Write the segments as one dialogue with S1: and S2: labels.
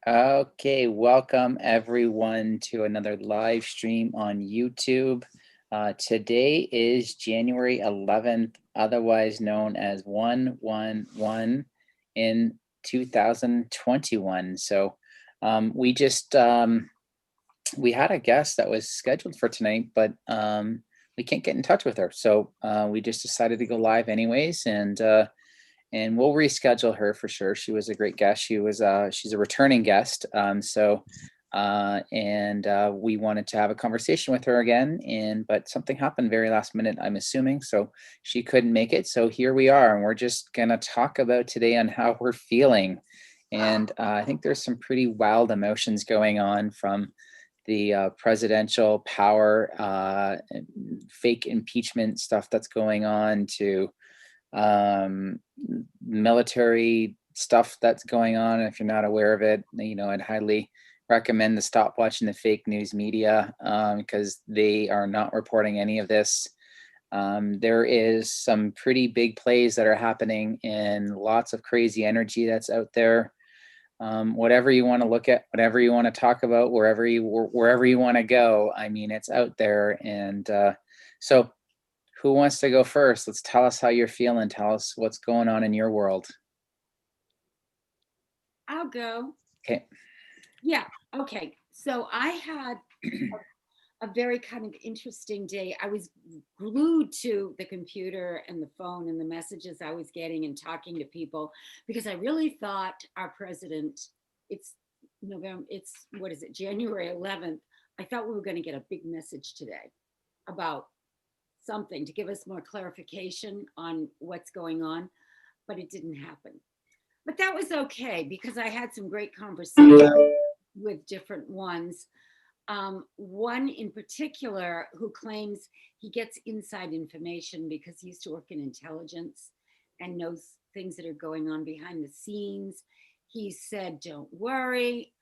S1: Okay, welcome everyone to another live stream on YouTube. Today is January 11th, otherwise known as 111 in 2021. So we just we had a guest that was scheduled for tonight, but we can't get in touch with her. So we just decided to go live anyways, and we'll reschedule her for sure. She was a great guest. She's a returning guest. We wanted to have a conversation with her again, but something happened very last minute, I'm assuming, so she couldn't make it. So here we are, and we're just gonna talk about today on how we're feeling. And I think there's some pretty wild emotions going on, from the presidential power, fake impeachment stuff that's going on, to military stuff that's going on. If you're not aware of it, I'd highly recommend to stop watching the fake news media, because they are not reporting any of this. There is some pretty big plays that are happening, and lots of crazy energy that's out there. Whatever you want to look at, whatever you want to talk about, wherever you want to go, I mean, it's out there. And so who wants to go first? Let's tell us how you're feeling. Tell us what's going on in your world.
S2: I'll go.
S1: Okay.
S2: Yeah. Okay. So I had a very kind of interesting day. I was glued to the computer and the phone and the messages I was getting and talking to people, because I really thought our president, it's what is it, January 11th. I thought we were going to get a big message today about something to give us more clarification on what's going on, but it didn't happen. But that was okay, because I had some great conversations with different ones. One in particular who claims he gets inside information because he used to work in intelligence and knows things that are going on behind the scenes. He said, don't worry,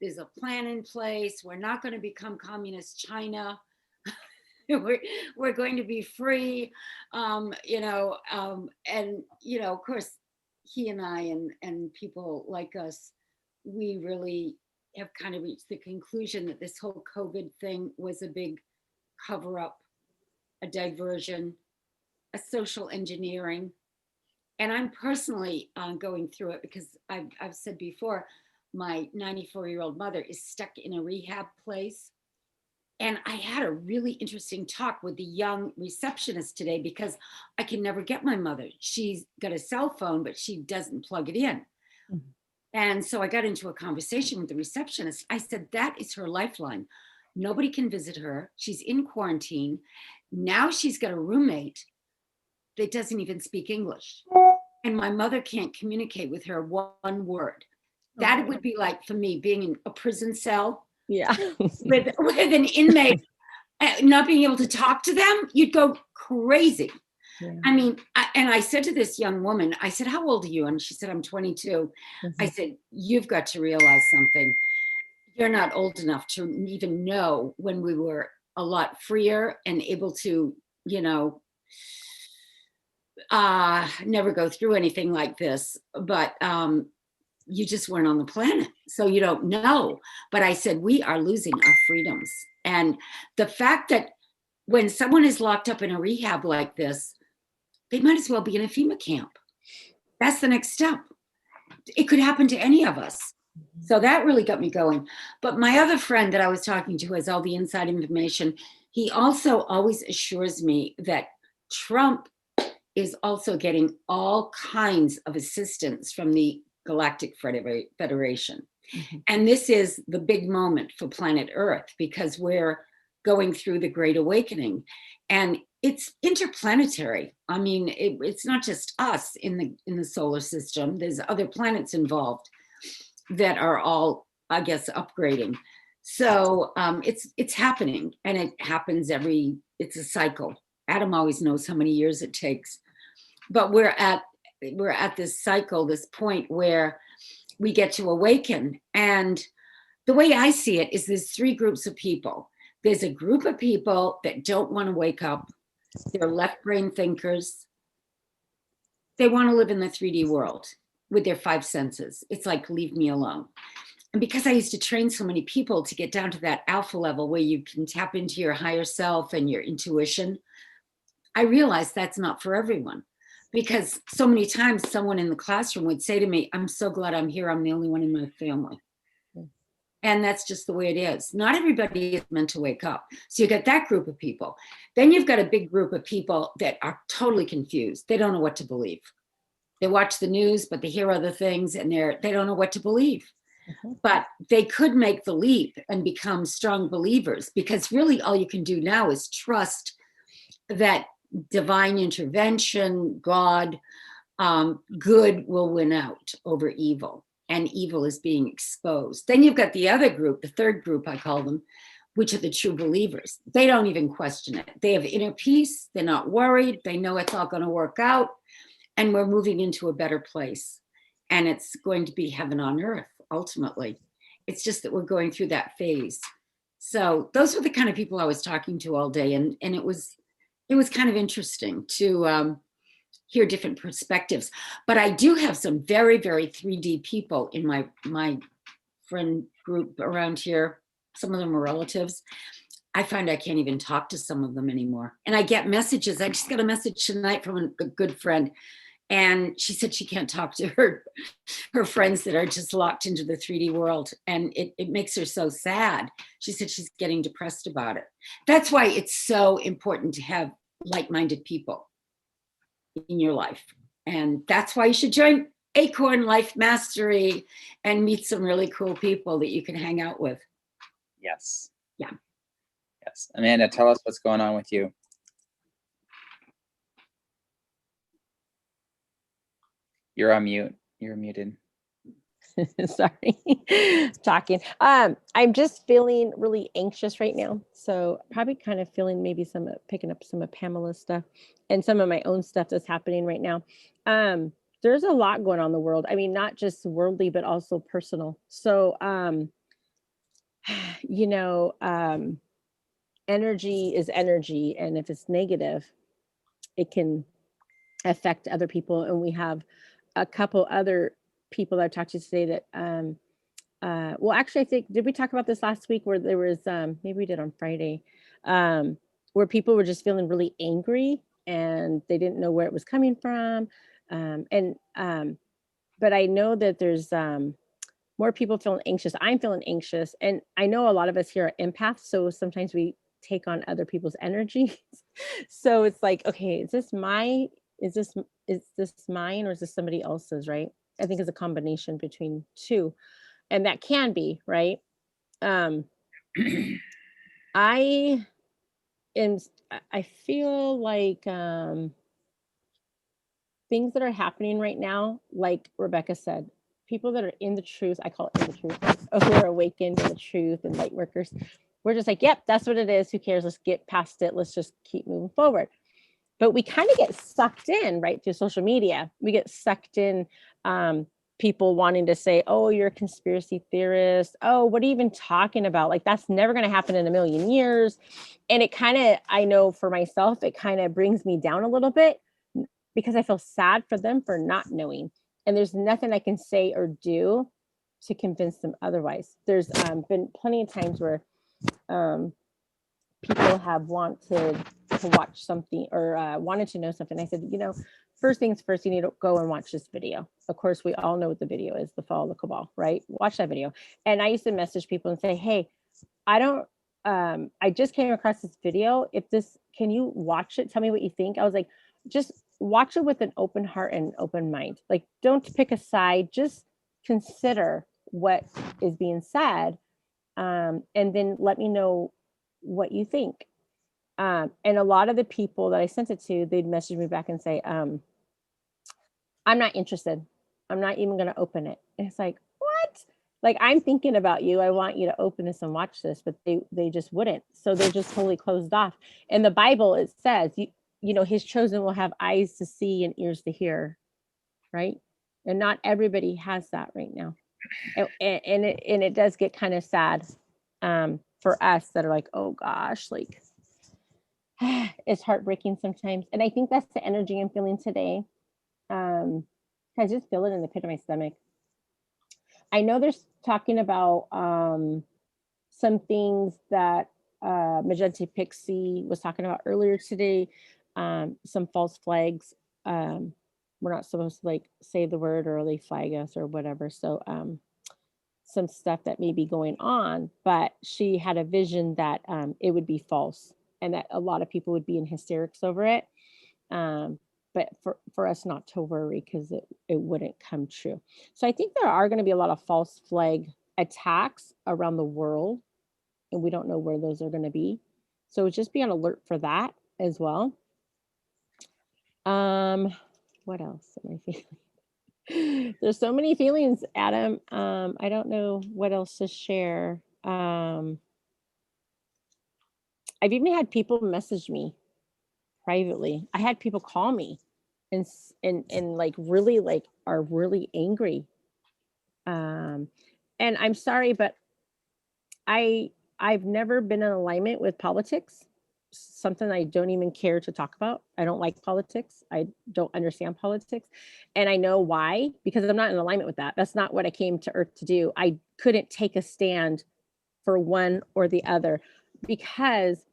S2: there's a plan in place. We're not going to become communist China. we're going to be free. And, of course, he and I and people like us, we really have kind of reached the conclusion that this whole COVID thing was a big cover up, a diversion, a social engineering. And I'm personally going through it, because I've said before, my 94-year-old mother is stuck in a rehab place. And I had a really interesting talk with the young receptionist today, because I can never get my mother. She's got a cell phone, but she doesn't plug it in. Mm-hmm. And so I got into a conversation with the receptionist. I said, that is her lifeline. Nobody can visit her. She's in quarantine. Now she's got a roommate that doesn't even speak English. And my mother can't communicate with her one word. That would be like, for me, being in a prison cell.
S3: Yeah.
S2: with an inmate, not being able to talk to them, you'd go crazy. Yeah. I mean, I said to this young woman, I said, how old are you? And she said, I'm 22. Mm-hmm. I said, you've got to realize something. You're not old enough to even know when we were a lot freer and able to, never go through anything like this. But you just weren't on the planet, so you don't know. But I said, we are losing our freedoms. And the fact that when someone is locked up in a rehab like this, they might as well be in a FEMA camp. That's the next step. It could happen to any of us. So that really got me going. But my other friend that I was talking to has all the inside information. He also always assures me that Trump is also getting all kinds of assistance from the Galactic Federation. Mm-hmm. And this is the big moment for planet Earth, because we're going through the Great Awakening, and it's interplanetary. I mean, it's not just us in the solar system. There's other planets involved that are all, I guess, upgrading. So it's happening, and it happens it's a cycle. Adam always knows how many years it takes, but we're at this cycle, this point where we get to awaken. And the way I see it is there's three groups of people. There's a group of people that don't want to wake up. They're left brain thinkers. They want to live in the 3D world with their five senses. It's like, leave me alone. And because I used to train so many people to get down to that alpha level where you can tap into your higher self and your intuition, I realized that's not for everyone. Because so many times someone in the classroom would say to me, I'm so glad I'm here. I'm the only one in my family. And that's just the way it is. Not everybody is meant to wake up. So you got that group of people. Then you've got a big group of people that are totally confused. They don't know what to believe. They watch the news, but they hear other things and they don't know what to believe. But they could make the leap and become strong believers, because really all you can do now is trust that divine intervention, God, good will win out over evil, and evil is being exposed. Then you've got the other group, the third group, I call them, which are the true believers. They don't even question it. They have inner peace. They're not worried. They know it's all going to work out, and we're moving into a better place. And it's going to be heaven on earth, ultimately. It's just that we're going through that phase. So those were the kind of people I was talking to all day. And it was kind of interesting to hear different perspectives. But I do have some very, very 3D people in my friend group around here. Some of them are relatives. I find I can't even talk to some of them anymore. And I get messages. I just got a message tonight from a good friend. And she said she can't talk to her friends that are just locked into the 3D world. And it makes her so sad. She said she's getting depressed about it. That's why it's so important to have like-minded people in your life. And that's why you should join Acorn Life Mastery and meet some really cool people that you can hang out with.
S1: Yes.
S2: Yeah.
S1: Yes. Amanda, tell us what's going on with you. You're on mute. You're muted.
S3: Sorry, talking. I'm just feeling really anxious right now. So probably kind of feeling maybe picking up some of Pamela's stuff and some of my own stuff that's happening right now. There's a lot going on in the world. I mean, not just worldly, but also personal. So, energy is energy. And if it's negative, it can affect other people. And we have a couple other people that I've talked to today that, well, actually, I think, did we talk about this last week where there was, maybe we did on Friday, where people were just feeling really angry and they didn't know where it was coming from. But I know that there's more people feeling anxious. I'm feeling anxious. And I know a lot of us here are empaths. So sometimes we take on other people's energies. So it's like, okay, is this mine or is this somebody else's, right? I think it's a combination between two. And that can be, right? I feel like things that are happening right now, like Rebecca said, people that are in the truth, I call it in the truth, who are awakened in the truth and light workers, we're just like, yep, that's what it is. Who cares? Let's get past it. Let's just keep moving forward. But we kind of get sucked in, right, through social media. We get sucked in, people wanting to say, oh, you're a conspiracy theorist. Oh, what are you even talking about? Like, that's never going to happen in a million years. And it kind of, I know for myself, it kind of brings me down a little bit because I feel sad for them for not knowing. And there's nothing I can say or do to convince them otherwise. There's been plenty of times where people have wanted to watch something or wanted to know something. I said, first things first, you need to go and watch this video. Of course, we all know what the video is, the Fall of the Cabal, right? Watch that video. And I used to message people and say, hey, I just came across this video. Can you watch it? Tell me what you think. I was like, just watch it with an open heart and open mind. Like, don't pick a side, just consider what is being said. And then let me know what you think. And a lot of the people that I sent it to, they'd message me back and say, I'm not interested. I'm not even going to open it. And it's like, what? Like, I'm thinking about you. I want you to open this and watch this, but they just wouldn't. So they're just totally closed off. In the Bible, it says, his chosen will have eyes to see and ears to hear, right? And not everybody has that right now. And it does get kind of sad for us that are like, oh gosh, like, it's heartbreaking sometimes. And I think that's the energy I'm feeling today. I just feel it in the pit of my stomach. I know there's talking about some things that Magenta Pixie was talking about earlier today, some false flags. We're not supposed to like say the word or they flag us or whatever. So some stuff that may be going on, but she had a vision that it would be false and that a lot of people would be in hysterics over it. But for us not to worry because it wouldn't come true. So I think there are going to be a lot of false flag attacks around the world, and we don't know where those are going to be. So just be on alert for that as well. What else am I feeling? There's so many feelings, Adam. I don't know what else to share. I've even had people message me privately. I had people call me and like really like are really angry. And I'm sorry, but I've never been in alignment with politics. Something I don't even care to talk about. I don't like politics. I don't understand politics. And I know why, because I'm not in alignment with that. That's not what I came to Earth to do. I couldn't take a stand for one or the other because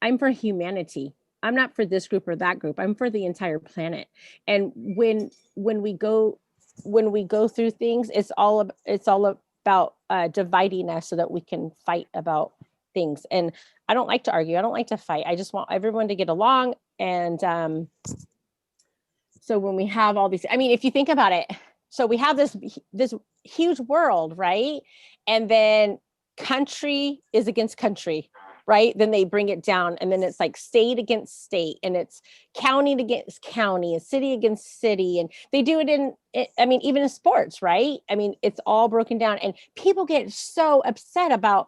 S3: I'm for humanity. I'm not for this group or that group. I'm for the entire planet. And when we go through things, it's all about dividing us so that we can fight about things. And I don't like to argue. I don't like to fight. I just want everyone to get along. And so when we have all these, I mean, if you think about it, so we have this huge world, right? And then country is against country, right? Then they bring it down, and then it's like state against state, and it's county against county, and city against city, and they do it I mean, even in sports, right? I mean, it's all broken down, and people get so upset about,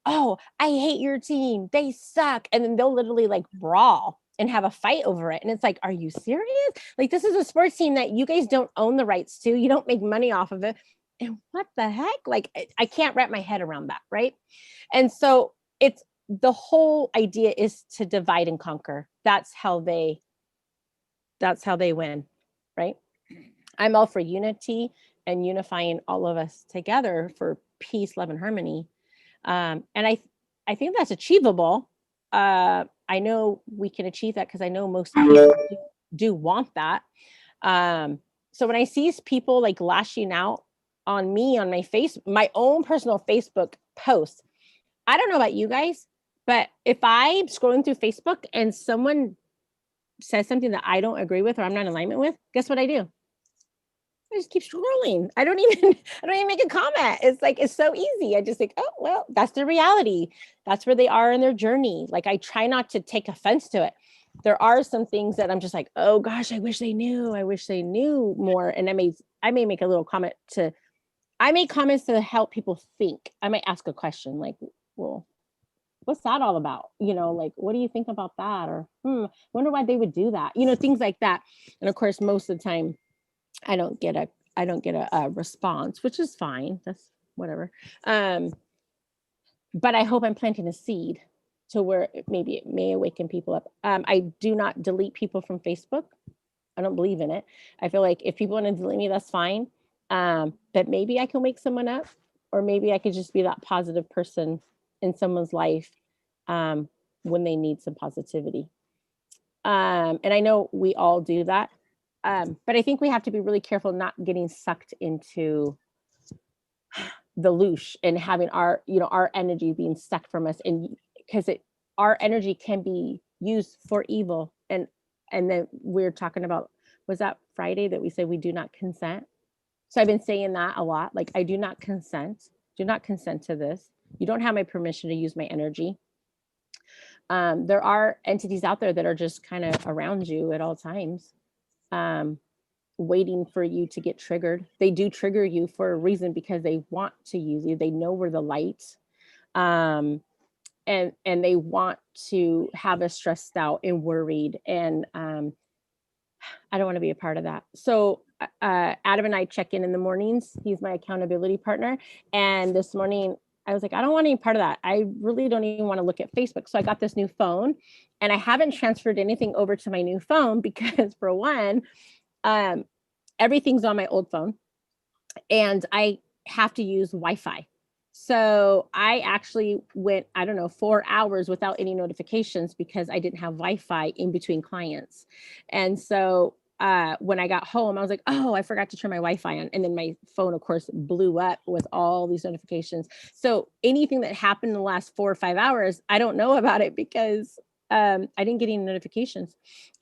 S3: oh, I hate your team, they suck, and then they'll literally like brawl and have a fight over it. And it's like, are you serious? Like, this is a sports team that you guys don't own the rights to, you don't make money off of it, and what the heck? Like, I can't wrap my head around that, right? And so it's the whole idea is to divide and conquer. That's how they win, right? I'm all for unity and unifying all of us together for peace, love, and harmony. And I think that's achievable. I know we can achieve that because I know most people do want that. So when I see people like lashing out on me on my own personal Facebook posts, I don't know about you guys, but if I'm scrolling through Facebook and someone says something that I don't agree with or I'm not in alignment with, guess what I do? I just keep scrolling. I don't even make a comment. It's like, it's so easy. I just think, oh, well, that's their reality. That's where they are in their journey. Like, I try not to take offense to it. There are some things that I'm just like, oh gosh, I wish they knew. I wish they knew more. And I may make a little comment I make comments to help people think. I might ask a question like, well, what's that all about? You know, like, what do you think about that? Or, wonder why they would do that. You know, things like that. And of course, most of the time, I don't get a response, which is fine. That's whatever. But I hope I'm planting a seed to where maybe it may awaken people up. I do not delete people from Facebook. I don't believe in it. I feel like if people want to delete me, that's fine. But maybe I can wake someone up, or maybe I could just be that positive person in someone's life when they need some positivity. And I know we all do that. But I think we have to be really careful not getting sucked into the loosh and having our energy being sucked from us, and because our energy can be used for evil. And then we're talking about, was that Friday that we said we do not consent? So I've been saying that a lot. Like, I do not consent to this. You don't have my permission to use my energy. There are entities out there that are just kind of around you at all times, waiting for you to get triggered. They do trigger you for a reason, because they want to use you. They know we're the light. And they want to have us stressed out and worried. And I don't want to be a part of that. So Adam and I check in the mornings. He's my accountability partner. And this morning I was like, I don't want any part of that. I really don't even want to look at Facebook. So I got this new phone, and I haven't transferred anything over to my new phone because, for one, everything's on my old phone. And I have to use Wi-Fi. So I actually went, I don't know, 4 hours without any notifications because I didn't have Wi-Fi in between clients. And so when I got home, I was like, oh, I forgot to turn my Wi-Fi on. And then my phone, of course, blew up with all these notifications. So anything that happened in the last 4 or 5 hours, I don't know about it because I didn't get any notifications.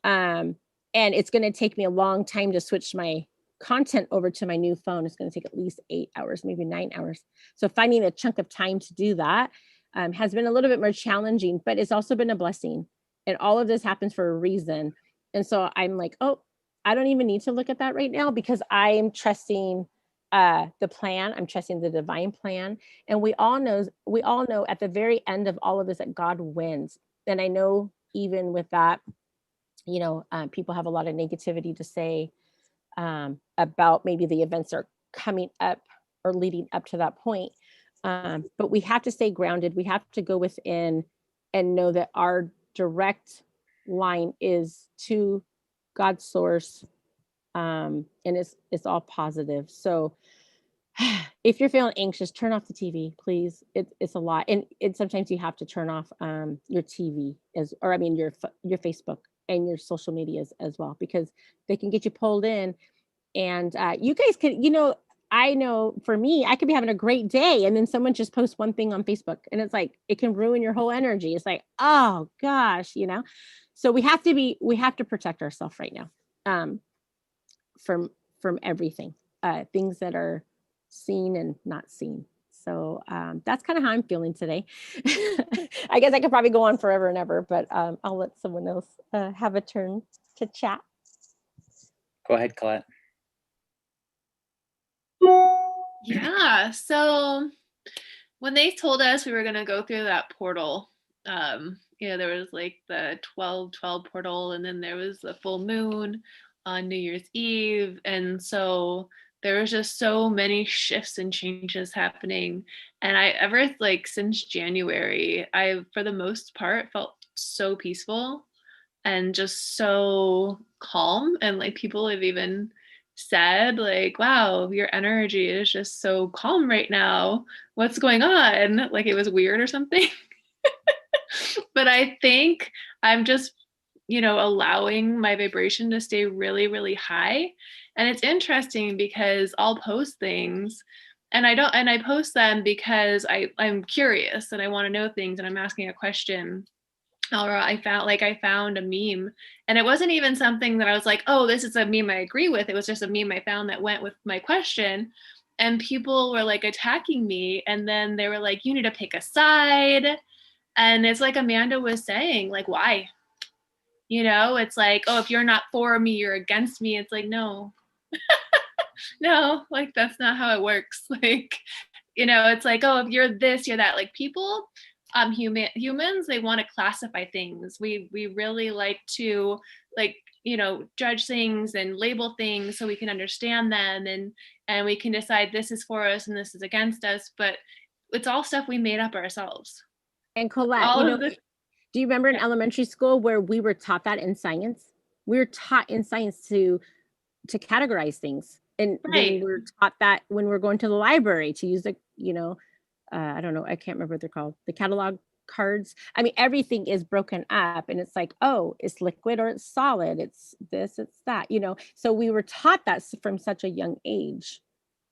S3: And it's going to take me a long time to switch my content over to my new phone. It's going to take at least 8 hours, maybe 9 hours. So finding a chunk of time to do that has been a little bit more challenging, but it's also been a blessing. And all of this happens for a reason. And so I'm like, oh, I don't even need to look at that right now because I am trusting the plan. I'm trusting the divine plan. And we all know at the very end of all of this that God wins. And I know even with that, people have a lot of negativity to say about maybe the events are coming up or leading up to that point. But we have to stay grounded. We have to go within and know that our direct line is to God's source. And it's all positive. So if you're feeling anxious, turn off the TV, please. It's a lot. And sometimes you have to turn off your TV your Facebook and your social medias as well, because they can get you pulled in. And you guys could, I know for me, I could be having a great day and then someone just posts one thing on Facebook and it's like, it can ruin your whole energy. It's like, oh gosh, so we have to protect ourselves right now from everything, things that are seen and not seen. So that's kind of how I'm feeling today. I guess I could probably go on forever and ever, but I'll let someone else have a turn to chat.
S1: Go ahead, Colette.
S4: Yeah, so when they told us we were going to go through that portal, there was like the 12/12 portal, and then there was the full moon on New Year's Eve. And so there was just so many shifts and changes happening. And since January, I, for the most part, felt so peaceful and just so calm. And like people have even said like, wow, your energy is just so calm right now. What's going on? Like it was weird or something. But I think I'm just, allowing my vibration to stay really, really high. And it's interesting because I'll post things and I post them because I'm curious and I want to know things and I'm asking a question. Or I found a meme, and it wasn't even something that I was like, oh, this is a meme I agree with. It was just a meme I found that went with my question. And people were like attacking me. And then they were like, you need to pick a side. And it's like Amanda was saying, like, why? It's like, oh, if you're not for me, you're against me. It's like, no, no, like that's not how it works. Like, it's like, oh, if you're this, you're that. Like people, humans, they want to classify things. We really like to judge things and label things so we can understand them and we can decide this is for us and this is against us. But it's all stuff we made up ourselves.
S3: And Colette, do you remember in elementary school where we were taught that in science? We were taught in science to categorize things. And then we were taught that when we're going to the library to use the, I don't know, I can't remember what they're called, the catalog cards. I mean, everything is broken up and it's like, oh, it's liquid or it's solid. It's this, it's that, So we were taught that from such a young age.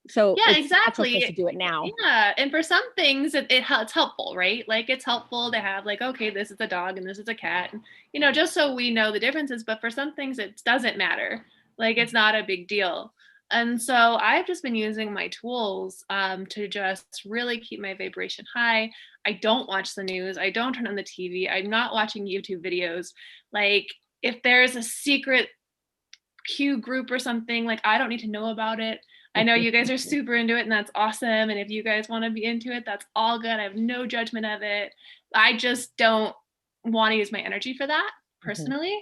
S3: So
S4: yeah, exactly.
S3: To do it now.
S4: Yeah, and for some things it's helpful, right? Like it's helpful to have like, okay, this is a dog and this is a cat, and, just so we know the differences. But for some things it doesn't matter. Like it's not a big deal. And so I've just been using my tools to just really keep my vibration high. I don't watch the news. I don't turn on the TV. I'm not watching YouTube videos. Like if there's a secret Q group or something, like I don't need to know about it. I know you guys are super into it and that's awesome. And if you guys want to be into it, that's all good. I have no judgment of it. I just don't want to use my energy for that personally.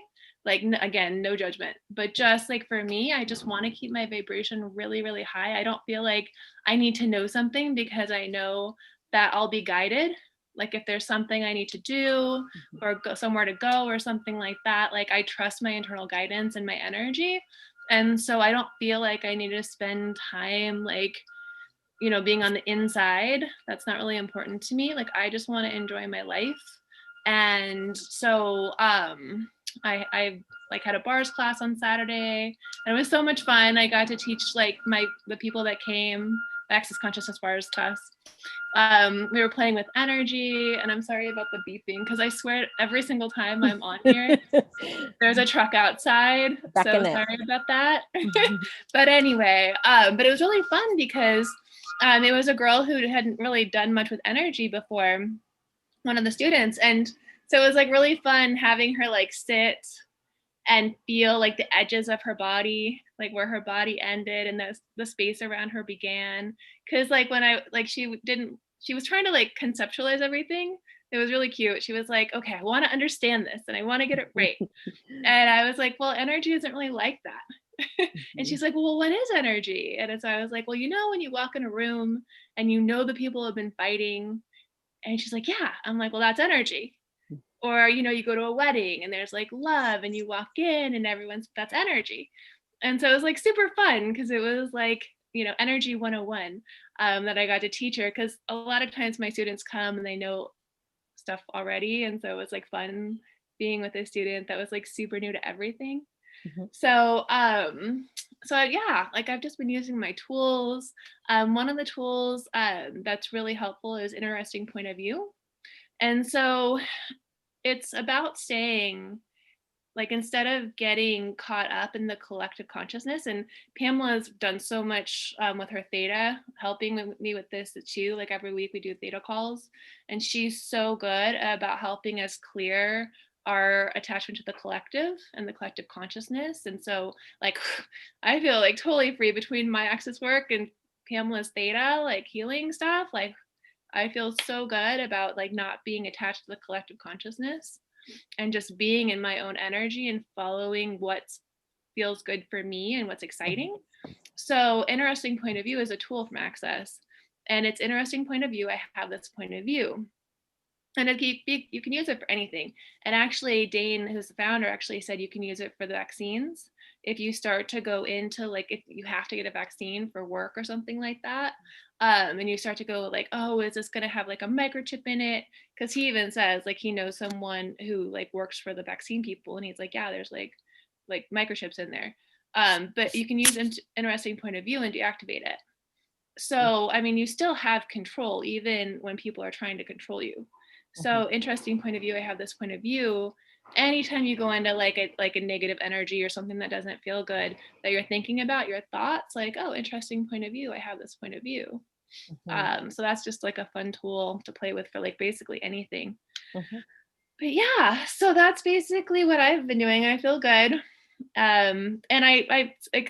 S4: Like, again, no judgment, but just like for me, I just want to keep my vibration really, really high. I don't feel like I need to know something because I know that I'll be guided. Like if there's something I need to do or go somewhere to go or something like that, like I trust my internal guidance and my energy. And so I don't feel like I need to spend time like being on the inside, that's not really important to me. Like I just want to enjoy my life. And so I like had a bars class on Saturday, and it was so much fun. I got to teach like the people that came, the Access Consciousness bars class. We were playing with energy, and I'm sorry about the beeping because I swear every single time I'm on here, there's a truck outside.
S3: Back
S4: So
S3: in it.
S4: sorry about that. But anyway, but it was really fun because it was a girl who hadn't really done much with energy before, one of the students. And so it was like really fun having her like sit and feel like the edges of her body, like where her body ended and the space around her began. Cause like when she was trying to like conceptualize everything. It was really cute. She was like, okay, I want to understand this and I want to get it right. And I was like, well, energy isn't really like that. And she's like, well, what is energy? And so I was like, well, when you walk in a room and the people have been fighting. And she's like, yeah. I'm like, well, that's energy. Or, you go to a wedding and there's like love and you walk in and that's energy. And so it was like super fun because it was like, energy 101 that I got to teach her, because a lot of times my students come and they know stuff already. And so it was like fun being with a student that was like super new to everything. So, yeah, like I've just been using my tools. One of the tools that's really helpful is interesting point of view. And so it's about staying, like, instead of getting caught up in the collective consciousness, and Pamela's done so much with her theta, helping me with this too. Like every week we do theta calls, and she's so good about helping us clear our attachment to the collective and the collective consciousness. And so like I feel like totally free between my access work and Pamela's theta, like healing stuff. Like I feel so good about like not being attached to the collective consciousness and just being in my own energy and following what feels good for me and what's exciting. So interesting point of view is a tool from Access, and it's interesting point of view. I have this point of view, and you can use it for anything. And actually Dane, who's the founder, actually said you can use it for the vaccines. If you start to go into like, if you have to get a vaccine for work or something like that, and you start to go like, oh, is this going to have like a microchip in it? Because he even says like he knows someone who like works for the vaccine people, and he's like, yeah, there's like microchips in there. But you can use interesting point of view and deactivate it. So I mean, you still have control even when people are trying to control you. So interesting point of view. I have this point of view. Anytime you go into like a negative energy or something that doesn't feel good, that you're thinking about your thoughts, like, oh, interesting point of view. I have this point of view. So that's just like a fun tool to play with for like basically anything. But yeah, so that's basically what I've been doing. I feel good. And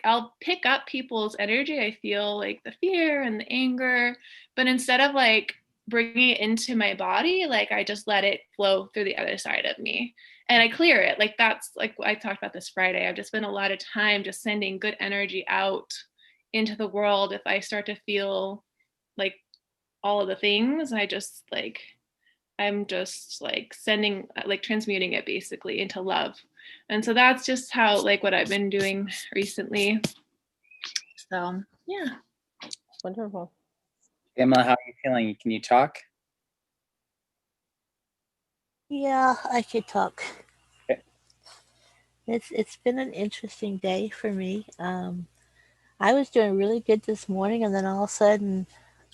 S4: I'll pick up people's energy. I feel like the fear and the anger, but instead of like bringing it into my body, like I just let it flow through the other side of me and I clear it. Like that's like I talked about this Friday. I've just spent a lot of time just sending good energy out into the world. If I start to feel like all of the things, I'm just like sending, like transmuting it basically into love. And so that's just how, like what I've been doing recently. So yeah.
S3: Wonderful.
S1: Pamela, how are you feeling? Can you talk?
S5: Yeah, I could talk.
S1: Okay.
S5: It's been an interesting day for me. I was doing really good this morning, and then all of a sudden,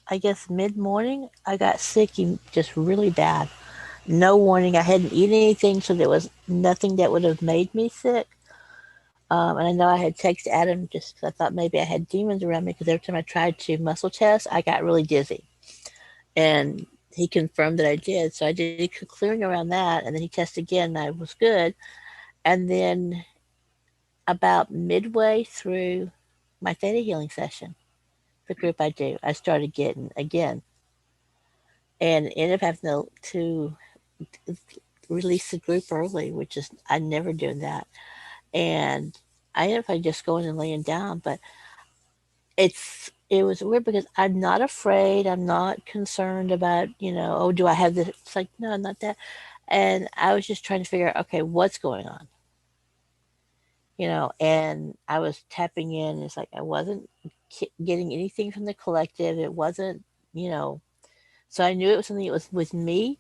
S5: I guess mid-morning, I got sick just really bad. No warning. I hadn't eaten anything, so there was nothing that would have made me sick. And I know I had texted Adam just because I thought maybe I had demons around me, because every time I tried to muscle test, I got really dizzy. And he confirmed that I did. So I did clearing around that, and then he tested again, and I was good. And then about midway through my theta healing session, the group I do, I started getting again, and ended up having to release the group early, which is I never do that. And I ended up just going and laying down, but it was weird because I'm not afraid. I'm not concerned about, oh, do I have this? It's like, no, not that. And I was just trying to figure out, okay, what's going on? And I was tapping in. It's like I wasn't getting anything from the collective. It wasn't, you know, so I knew it was something that was with me.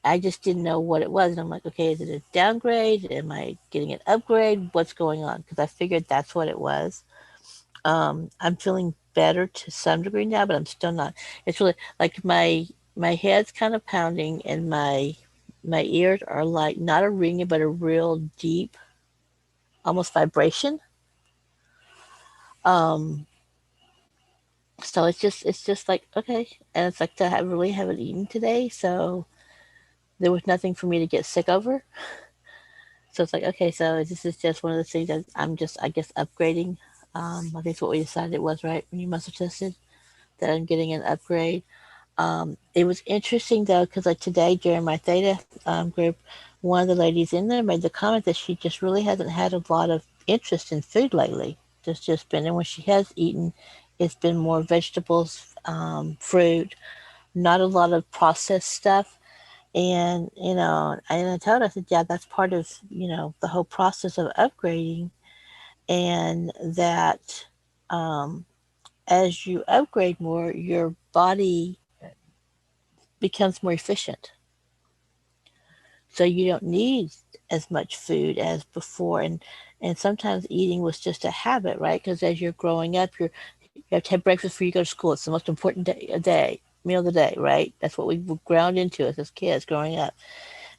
S5: I just didn't know what it was. And I'm like, okay, is it a downgrade? Am I getting an upgrade? What's going on? Because I figured that's what it was. I'm feeling better to some degree now, but I'm still not. It's really like my head's kind of pounding, and my ears are like not a ringing, but a real deep, almost vibration. Um, so it's just like okay, and it's like I really haven't eaten today, so there was nothing for me to get sick over. So it's like okay, so this is just one of the things that I'm just I guess upgrading. I think that's what we decided it was, right, when you muscle tested, that I'm getting an upgrade. It was interesting though, because like today during my theta group, one of the ladies in there made the comment that she just really hasn't had a lot of interest in food lately. There's just been, and when she has eaten, it's been more vegetables, fruit, not a lot of processed stuff. And and I told her, I said, yeah, that's part of the whole process of upgrading, and that um, as you upgrade more, your body becomes more efficient. So you don't need as much food as before. And sometimes eating was just a habit, right? Because as you're growing up, you have to have breakfast before you go to school. It's the most important day meal of the day, right? That's what we were ground into us as kids growing up.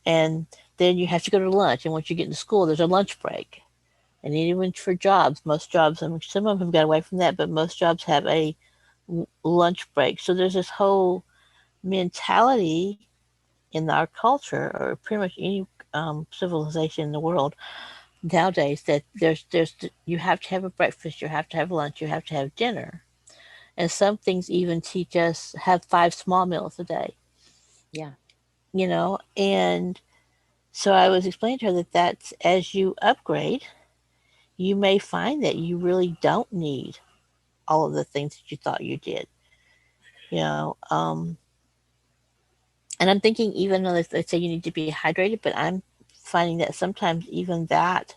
S5: And then you have to go to lunch. And once you get into school, there's a lunch break. And even for jobs, most jobs, I mean, some of them have got away from that, but most jobs have a lunch break. So there's this whole mentality in our culture, or pretty much any civilization in the world nowadays, that there's you have to have a breakfast, you have to have lunch, you have to have dinner, and some things even teach us have 5 small meals a day.
S3: Yeah.
S5: And so I was explaining to her that that's as you upgrade, you may find that you really don't need all of the things that you thought you did. You know, and I'm thinking even though they say you need to be hydrated, but I'm finding that sometimes even that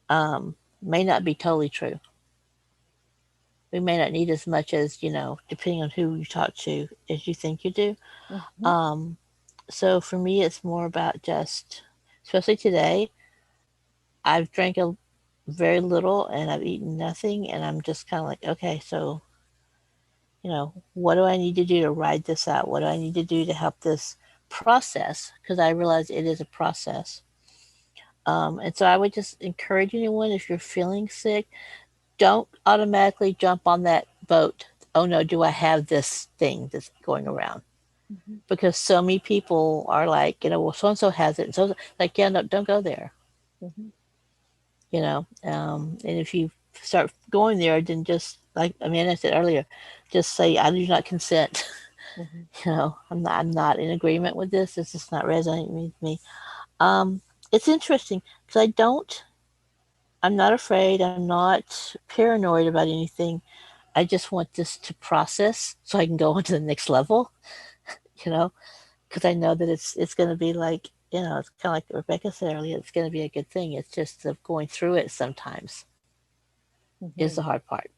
S5: may not be totally true. We may not need as much as, depending on who you talk to, as you think you do.
S3: Mhm.
S5: Um, so for me, it's more about just, especially today, I've drank very little and I've eaten nothing. And I'm just kind of like, okay, so, what do I need to do to ride this out? What do I need to do to help this process? Because I realize it is a process. And so I would just encourage anyone, if you're feeling sick, don't automatically jump on that boat. Oh no, do I have this thing that's going around?
S3: Mhm.
S5: Because so many people are like, well, so and so has it. And so, like, yeah, no, don't go there.
S3: Mhm.
S5: And if you start going there, then just like Amanda said earlier, just say, I do not consent.
S3: Mhm.
S5: I'm not in agreement with this. This is not resonating with me. Um, it's interesting because I'm not afraid. I'm not paranoid about anything. I just want this to process so I can go on to the next level, you know, because I know that it's going to be like, it's kind of like Rebecca said earlier, it's going to be a good thing. It's just the going through it sometimes is the
S3: Mhm.
S5: hard part.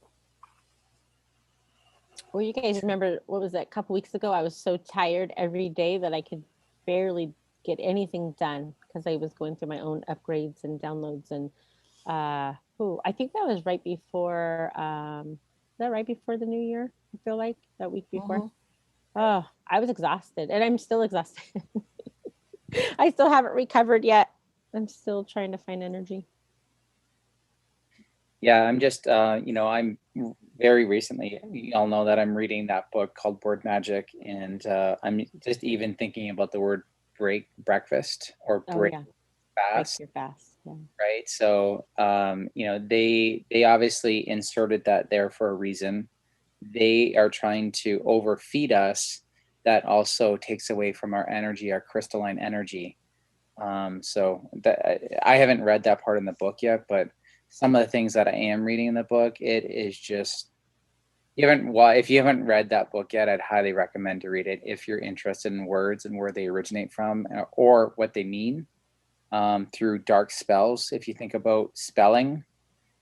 S3: Well, you guys remember what was that? A couple weeks ago, I was so tired every day that I could barely get anything done because I was going through my own upgrades and downloads. And I think that was right before. Is that right before the new year? I feel like that week before.
S5: Hmm.
S3: Oh, I was exhausted, and I'm still exhausted. I still haven't recovered yet. I'm still trying to find energy.
S1: Yeah, I'm just, I'm very recently, y'all know that I'm reading that book called Board Magic, and I'm just even thinking about the word breakfast or
S3: Oh
S1: break
S3: yeah, break
S1: fast,
S3: your fast. Yeah.
S1: right? So, they obviously inserted that there for a reason. They are trying to overfeed us. That also takes away from our energy, our crystalline energy. So that I haven't read that part in the book yet, but some of the things that I am reading in the book, it is just you haven't well, if you haven't read that book yet, I'd highly recommend to read it if you're interested in words and where they originate from or what they mean through dark spells. If you think about spelling,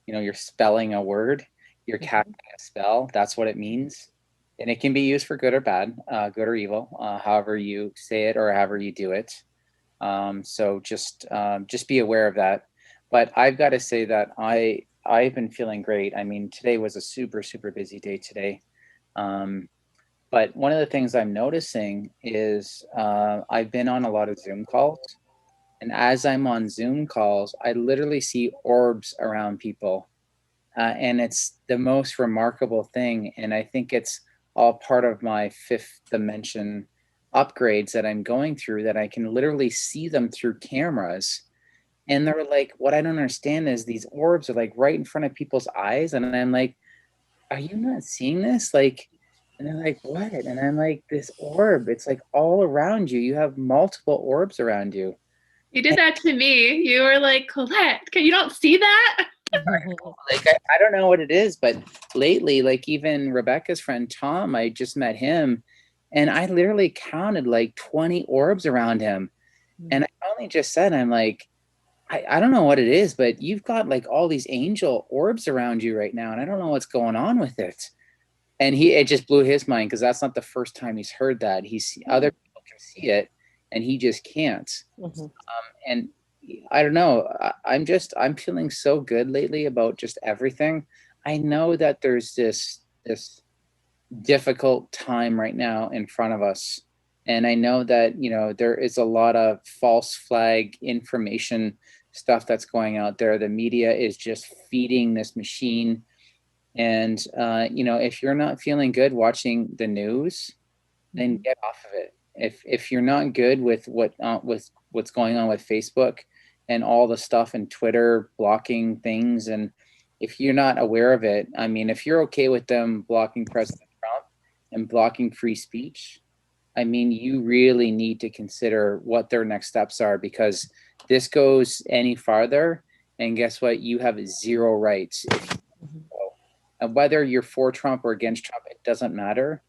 S1: you're spelling a word. You're casting a spell. That's what it means. And it can be used for good or bad, good or evil, however you say it or however you do it. So just be aware of that. But I've got to say that I've been feeling great. I mean, today was a super, super busy day today. Um, but one of the things I'm noticing is I've been on a lot of Zoom calls. And as I'm on Zoom calls, I literally see orbs around people. And it's the most remarkable thing. And I think it's all part of my fifth dimension upgrades that I'm going through, that I can literally see them through cameras. And they're like, what I don't understand is these orbs are like right in front of people's eyes. And I'm like, are you not seeing this? Like, and they're like, what? And I'm like, this orb, it's like all around you. You have multiple orbs around you.
S4: You did that to me. You were like, Colette, you don't see that?
S1: Like I don't know what it is, but lately, like even Rebecca's friend Tom, I just met him, and I literally counted like 20 orbs around him. And I only just said, I'm like, I don't know what it is, but you've got like all these angel orbs around you right now, and I don't know what's going on with it. And it just blew his mind, because that's not the first time he's heard that. Other people can see it, and he just can't. And I don't know. I'm feeling so good lately about just everything. I know that there's this difficult time right now in front of us. And I know that, there is a lot of false flag information stuff that's going out there. The media is just feeding this machine. And, if you're not feeling good watching the news, then get off of it. If you're not good with what's going on with Facebook and all the stuff and Twitter blocking things, and if you're not aware of it, I mean, if you're okay with them blocking President Trump and blocking free speech, I mean, you really need to consider what their next steps are, because this goes any farther, and guess what? You have zero rights. And whether you're for Trump or against Trump, it doesn't matter.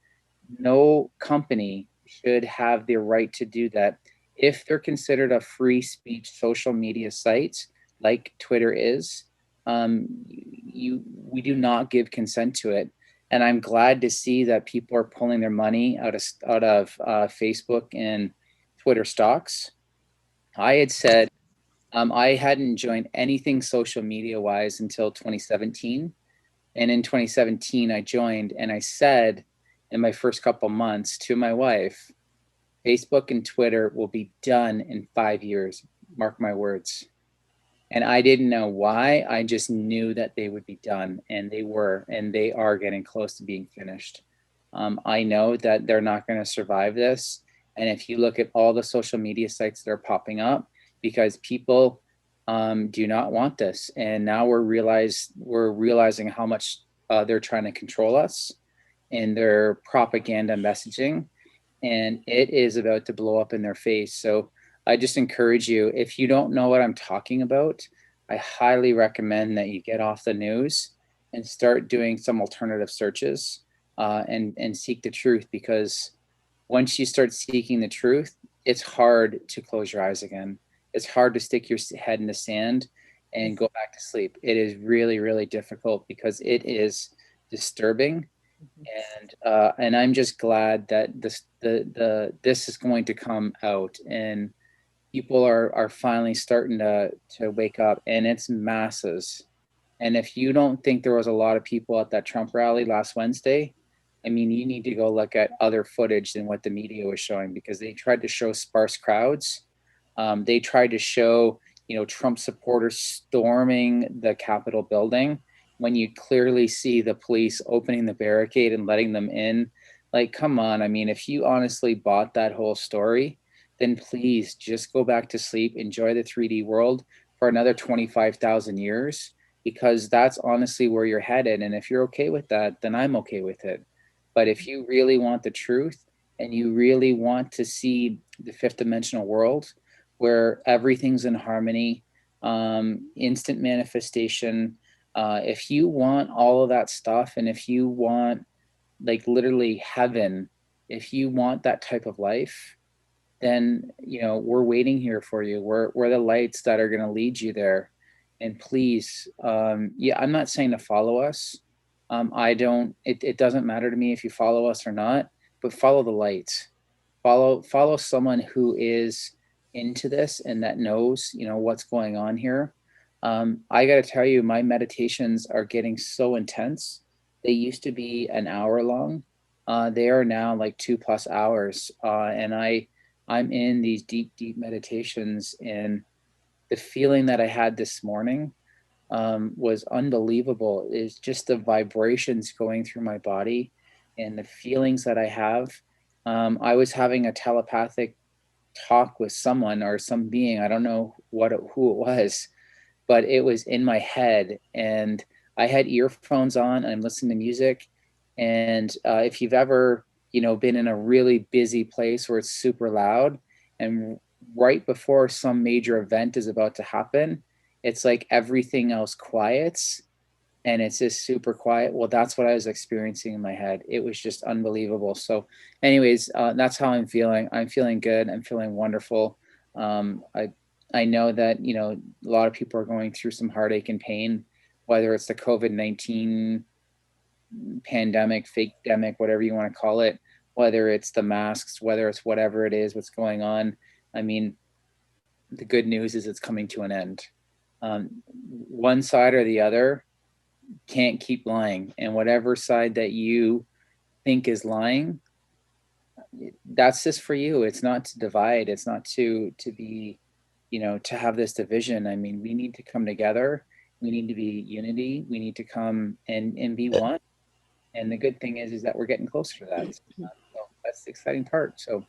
S1: No company should have the right to do that if they're considered a free speech social media site like Twitter is. We do not give consent to it, and I'm glad to see that people are pulling their money out of Facebook and Twitter stocks. I had said I hadn't joined anything social media wise until 2017, and in 2017 I joined, and I said in my first couple months to my wife, Facebook and Twitter will be done in 5 years. Mark my words. And I didn't know why. I just knew that they would be done, and they were, and they are getting close to being finished. I know that they're not going to survive this. And if you look at all the social media sites that are popping up, because people do not want this, and now we're realizing how much they're trying to control us in their propaganda messaging, and it is about to blow up in their face. So I just encourage you, if you don't know what I'm talking about, I highly recommend that you get off the news and start doing some alternative searches, and seek the truth, because once you start seeking the truth, it's hard to close your eyes again. It's hard to stick your head in the sand and go back to sleep. It is really, really difficult, because it is disturbing. And I'm just glad that this is going to come out, and people are finally starting to wake up, and it's masses. And if you don't think there was a lot of people at that Trump rally last Wednesday, I mean, you need to go look at other footage than what the media was showing, because they tried to show sparse crowds. They tried to show, Trump supporters storming the Capitol building, when you clearly see the police opening the barricade and letting them in. Like, come on. I mean, if you honestly bought that whole story, then please just go back to sleep, enjoy the 3D world for another 25,000 years, because that's honestly where you're headed. And if you're okay with that, then I'm okay with it. But if you really want the truth, and you really want to see the fifth dimensional world where everything's in harmony, instant manifestation, if you want all of that stuff, and if you want like literally heaven, if you want that type of life, then we're waiting here for you. We're the lights that are going to lead you there. And please, I'm not saying to follow us. It doesn't matter to me if you follow us or not, but follow the lights. Follow someone who is into this and that knows, what's going on here. I got to tell you, my meditations are getting so intense. They used to be an hour long. They are now like 2+ hours. And I'm in these deep, deep meditations, and the feeling that I had this morning was unbelievable. It's just the vibrations going through my body and the feelings that I have. I was having a telepathic talk with someone or some being. I don't know who it was, but it was in my head, and I had earphones on. I'm listening to music, and if you've ever, been in a really busy place where it's super loud, and right before some major event is about to happen, it's like everything else quiets and it's just super quiet. Well, that's what I was experiencing in my head. It was just unbelievable. So anyways, that's how I'm feeling. I'm feeling good. I'm feeling wonderful. I know that, a lot of people are going through some heartache and pain, whether it's the COVID-19 pandemic, fake demic, whatever you want to call it, whether it's the masks, whether it's whatever it is, what's going on. I mean, the good news is it's coming to an end. One side or the other can't keep lying, and whatever side that you think is lying, that's just for you. It's not to divide. It's not to be, to have this division. I mean, we need to come together. We need to be unity. We need to come and be one. And the good thing is that we're getting closer to that. So that's the exciting part. So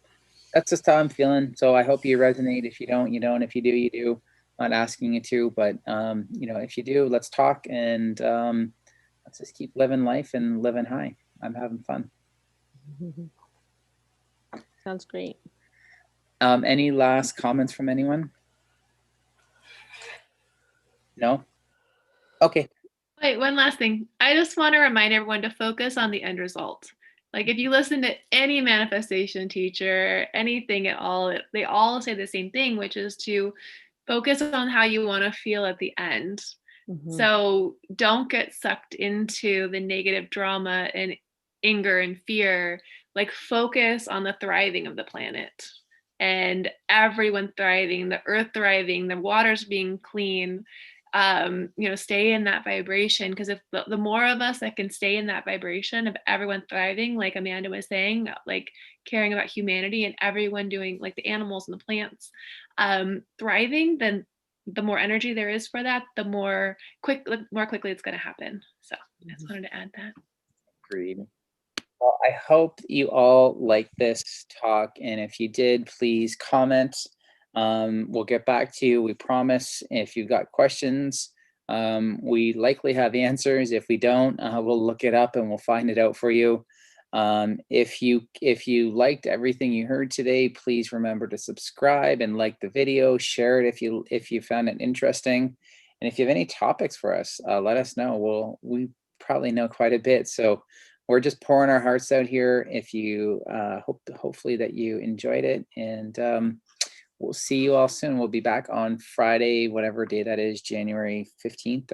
S1: that's just how I'm feeling. So I hope you resonate. If you don't, you don't. If you do, you do. I'm not asking you to, but if you do, let's talk, and let's just keep living life and living high. I'm having fun.
S3: Sounds great.
S1: Any last comments from anyone? No? Okay.
S4: Wait, one last thing. I just want to remind everyone to focus on the end result. Like if you listen to any manifestation teacher, anything at all, they all say the same thing, which is to focus on how you want to feel at the end. So don't get sucked into the negative drama and anger and fear. Like focus on the thriving of the planet and everyone thriving, the earth thriving, the water's being clean. Stay in that vibration, because if the more of us that can stay in that vibration of everyone thriving, like Amanda was saying, like caring about humanity and everyone doing, like the animals and the plants thriving, then the more energy there is for that, the more quickly it's going to happen. So I just wanted to add that.
S1: Agreed. Well, I hope you all like this talk, and if you did, please comment. We'll get back to you, we promise. If you've got questions, we likely have answers. If we don't, we'll look it up and we'll find it out for you. If you liked everything you heard today, please remember to subscribe and like the video, share it if you found it interesting. And if you have any topics for us, let us know. We probably know quite a bit, so we're just pouring our hearts out here. If you hopefully that you enjoyed it, and we'll see you all soon. We'll be back on Friday, whatever day that is, January 15th.